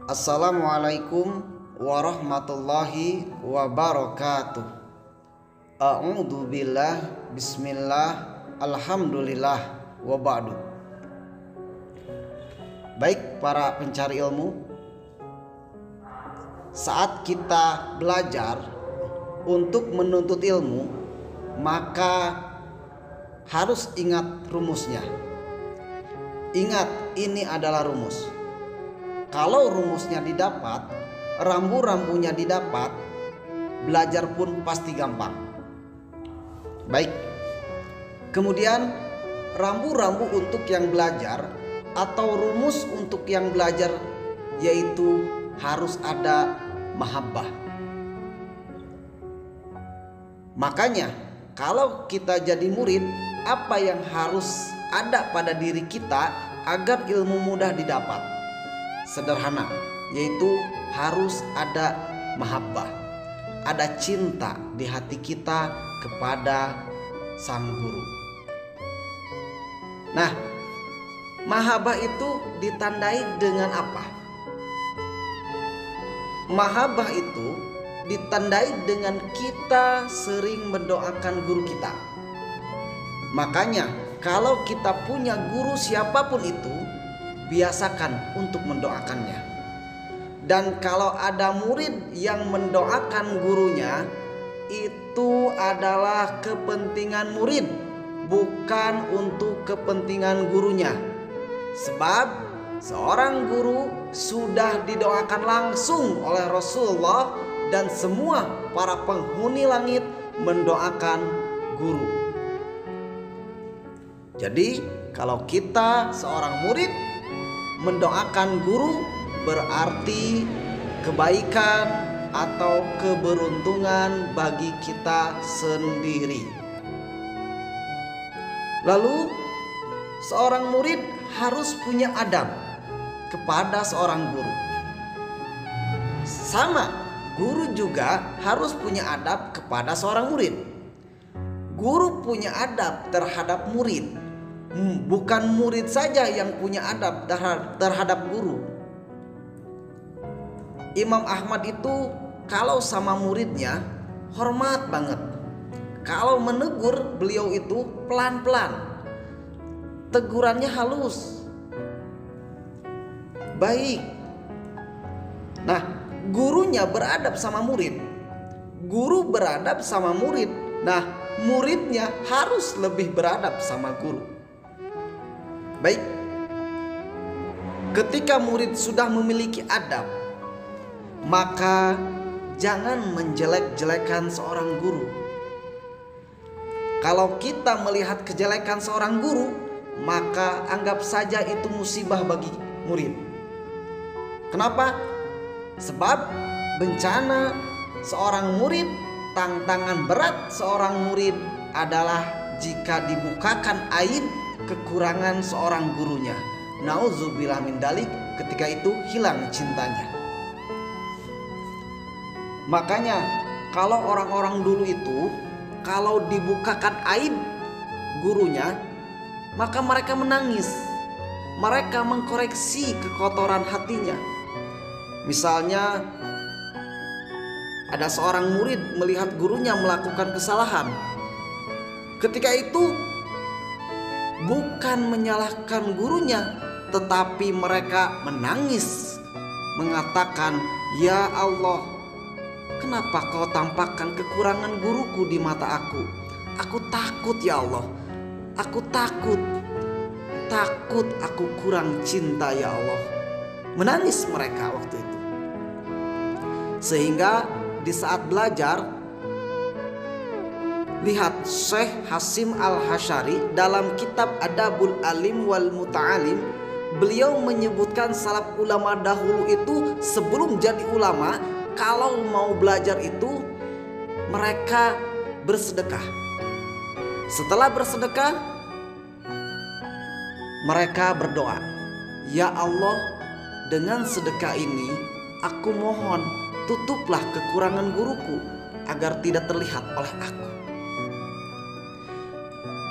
Assalamualaikum warahmatullahi wabarakatuh. A'udzu billah, bismillah, alhamdulillah, wa ba'du. Baik para pencari ilmu, saat kita belajar untuk menuntut ilmu, maka harus ingat rumusnya. Ingat, ini adalah rumus. Kalau rumusnya didapat, rambu-rambunya didapat, belajar pun pasti gampang. Baik. Kemudian rambu-rambu untuk yang belajar atau rumus untuk yang belajar yaitu harus ada mahabbah. Makanya kalau kita jadi murid, apa yang harus ada pada diri kita agar ilmu mudah didapat? Sederhana, yaitu harus ada mahabbah, ada cinta di hati kita kepada sang guru. Nah, mahabbah itu ditandai dengan apa? Mahabbah itu ditandai dengan kita sering mendoakan guru kita. Makanya kalau kita punya guru siapapun itu, biasakan untuk mendoakannya. Dan kalau ada murid yang mendoakan gurunya, itu adalah kepentingan murid, bukan untuk kepentingan gurunya. Sebab seorang guru sudah didoakan langsung oleh Rasulullah, dan semua para penghuni langit mendoakan guru. Jadi kalau kita seorang murid mendoakan guru, berarti kebaikan atau keberuntungan bagi kita sendiri. Lalu seorang murid harus punya adab kepada seorang guru. Sama, guru juga harus punya adab kepada seorang murid. Guru punya adab terhadap murid. Bukan murid saja yang punya adab terhadap guru. Imam Ahmad itu kalau sama muridnya hormat banget. Kalau menegur beliau itu pelan-pelan, tegurannya halus, baik. Nah, gurunya beradab sama murid, guru beradab sama murid. Nah, muridnya harus lebih beradab sama guru. Baik, ketika murid sudah memiliki adab, maka jangan menjelek-jelekan seorang guru. Kalau kita melihat kejelekan seorang guru, maka anggap saja itu musibah bagi murid. Kenapa? Sebab bencana seorang murid, tantangan berat seorang murid adalah jika dibukakan aib kekurangan seorang gurunya. Nauzubillah min dalik, ketika itu hilang cintanya. Makanya kalau orang-orang dulu itu kalau dibukakan aib gurunya, maka mereka menangis. Mereka mengkoreksi kekotoran hatinya. Misalnya ada seorang murid melihat gurunya melakukan kesalahan. Ketika itu bukan menyalahkan gurunya, tetapi mereka menangis, mengatakan, "Ya Allah, kenapa kau tampakkan kekurangan guruku di mata aku? Aku takut ya Allah, aku takut aku kurang cinta ya Allah." Menangis mereka waktu itu. Sehingga di saat belajar, lihat Syekh Hasim Al-Hasyari dalam kitab Adabul Alim wal Muta'alim, beliau menyebutkan salaf ulama dahulu itu sebelum jadi ulama, kalau mau belajar itu mereka bersedekah. Setelah bersedekah, mereka berdoa, "Ya Allah, dengan sedekah ini aku mohon tutuplah kekurangan guruku agar tidak terlihat oleh aku."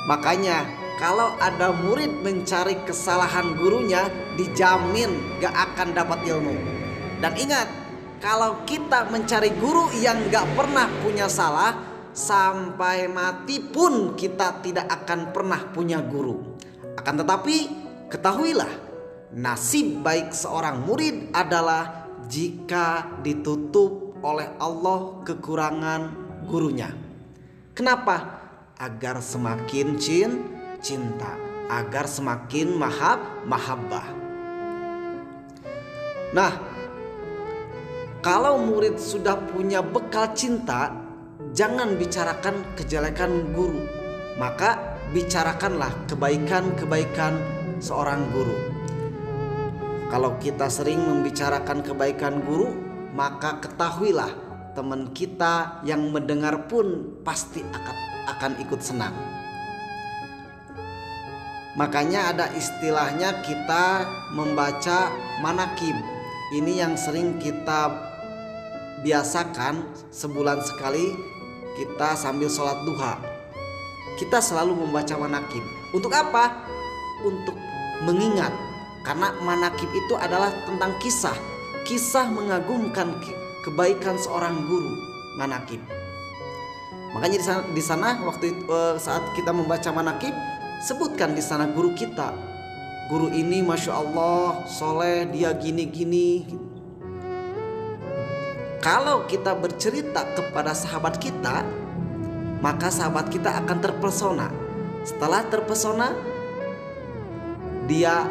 Makanya kalau ada murid mencari kesalahan gurunya, dijamin gak akan dapat ilmu. Dan ingat, kalau kita mencari guru yang gak pernah punya salah, sampai mati pun kita tidak akan pernah punya guru. Akan tetapi ketahuilah, nasib baik seorang murid adalah jika ditutup oleh Allah kekurangan gurunya. Kenapa? Agar semakin cinta, agar semakin mahabbah. Nah, kalau murid sudah punya bekal cinta, jangan bicarakan kejelekan guru, maka bicarakanlah kebaikan-kebaikan seorang guru. Kalau kita sering membicarakan kebaikan guru, maka ketahuilah teman kita yang mendengar pun pasti akan ikut senang. Makanya ada istilahnya kita membaca manakib. Ini yang sering kita biasakan sebulan sekali, kita sambil sholat duha kita selalu membaca manakib. Untuk apa? Untuk mengingat, karena manakib itu adalah tentang kisah mengagumkan kebaikan seorang guru. Manakib. Makanya di sana waktu itu, saat kita membaca manakib, sebutkan di sana guru kita. Guru ini masya Allah soleh, dia gini. Kalau kita bercerita kepada sahabat kita, maka sahabat kita akan terpesona. Setelah terpesona, dia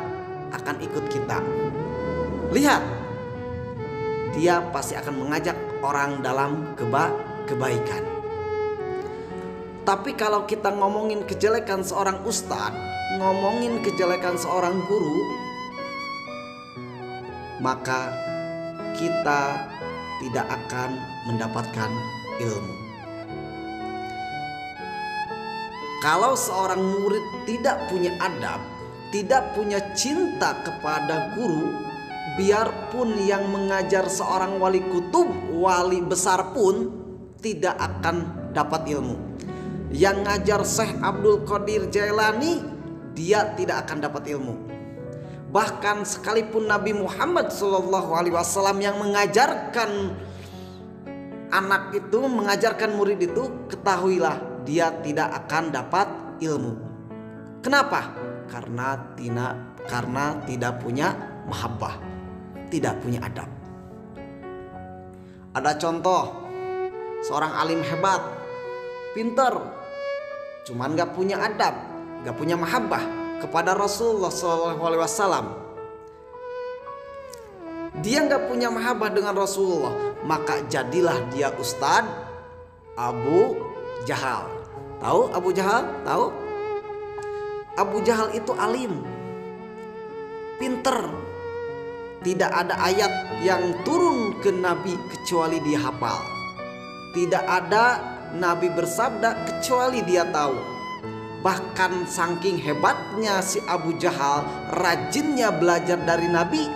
akan ikut kita. Lihat, dia pasti akan mengajak orang dalam kebaikan. Tapi kalau kita ngomongin kejelekan seorang ustadz, ngomongin kejelekan seorang guru, maka kita tidak akan mendapatkan ilmu. Kalau seorang murid tidak punya adab, tidak punya cinta kepada guru, biarpun yang mengajar seorang wali kutub, wali besar pun tidak akan dapat ilmu. Yang ngajar Syekh Abdul Qadir Jailani, dia tidak akan dapat ilmu. Bahkan sekalipun Nabi Muhammad SAW yang mengajarkan anak itu, mengajarkan murid itu, ketahuilah dia tidak akan dapat ilmu. Kenapa? Karena tidak punya mahabbah, tidak punya adab. Ada contoh seorang alim hebat, pinter, cuman gak punya adab, gak punya mahabbah kepada Rasulullah SAW. Dia gak punya mahabbah dengan Rasulullah, maka jadilah dia Ustadz Abu Jahal. Tahu Abu Jahal? Tahu? Abu Jahal itu alim, pinter. Tidak ada ayat yang turun ke Nabi kecuali dia hafal. Tidak ada Nabi bersabda kecuali dia tahu. Bahkan saking hebatnya si Abu Jahal, rajinnya belajar dari Nabi,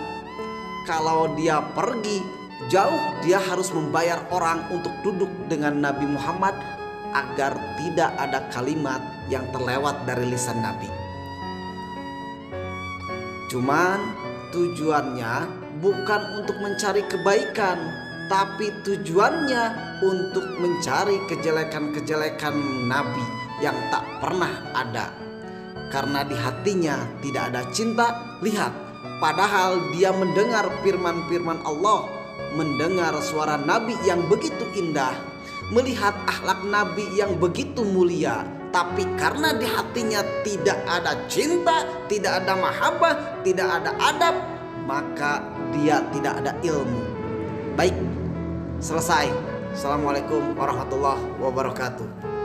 kalau dia pergi jauh, dia harus membayar orang untuk duduk dengan Nabi Muhammad agar tidak ada kalimat yang terlewat dari lisan Nabi. Cuman tujuannya bukan untuk mencari kebaikan, tapi tujuannya untuk mencari kejelekan-kejelekan Nabi yang tak pernah ada. Karena di hatinya tidak ada cinta. Lihat, padahal dia mendengar firman-firman Allah, mendengar suara Nabi yang begitu indah, melihat akhlak Nabi yang begitu mulia, tapi karena di hatinya tidak ada cinta, tidak ada mahabbah, tidak ada adab, maka dia tidak ada ilmu. Baik, selesai. Assalamualaikum warahmatullahi wabarakatuh.